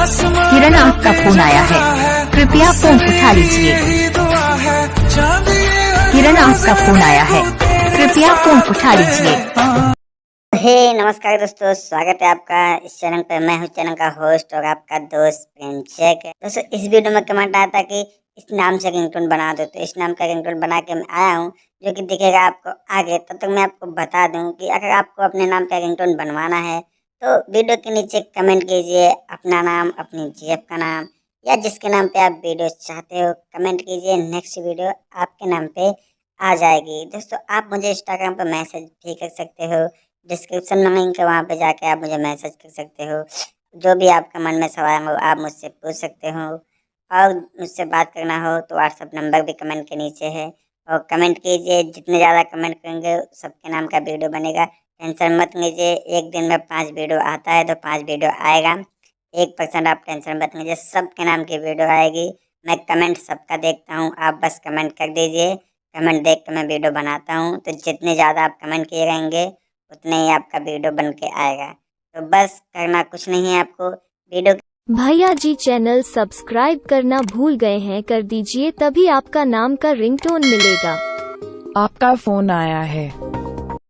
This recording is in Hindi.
किरण, आपका फोन आया है, कृपया फोन उठा लीजिए। किरण, आपका फोन आया है, कृपया फोन उठा लीजिए। नमस्कार दोस्तों, स्वागत है आपका इस चैनल पर। मैं हूं चैनल का होस्ट और आपका दोस्त प्रेमचक। दोस्तों, इस वीडियो में कमेंट आया था कि इस नाम से रिंगटोन बना दो, तो इस नाम का रिंगटोन बना के मैं आया हूं, जो कि दिखेगा आपको आगे। तब तक मैं आपको बता दूं कि अगर आपको अपने नाम का रिंगटोन बनवाना है तो वीडियो के नीचे कमेंट कीजिए अपना नाम, अपनी जीएफ का नाम, या जिसके नाम पे आप वीडियो चाहते हो कमेंट कीजिए। नेक्स्ट वीडियो आपके नाम पे आ जाएगी। दोस्तों, आप मुझे इंस्टाग्राम पर मैसेज भी कर सकते हो, डिस्क्रिप्शन में लिंक है, वहाँ पे जाके आप मुझे मैसेज कर सकते हो। जो भी आपका मन में सवाल हो आप मुझसे पूछ सकते हो, और मुझसे बात करना हो तो व्हाट्सअप नंबर भी कमेंट के नीचे है। और कमेंट कीजिए, जितने ज़्यादा कमेंट करेंगे सबके नाम का वीडियो बनेगा। टेंशन मत लीजिए, एक दिन में 5 वीडियो आता है तो 5 वीडियो आएगा। 1% आप टेंशन मत लीजिए, सबके नाम की वीडियो आएगी। मैं कमेंट सबका देखता हूँ, आप बस कमेंट कर दीजिए। कमेंट देख कर मैं वीडियो बनाता हूँ, तो जितने ज़्यादा आप कमेंट किए रहेंगे उतने ही आपका वीडियो बन के आएगा। तो बस करना कुछ नहीं है आपको, वीडियो। भैया जी, चैनल सब्सक्राइब करना भूल गए हैं, कर दीजिए, तभी आपका नाम का रिंगटोन मिलेगा। आपका फोन आया है।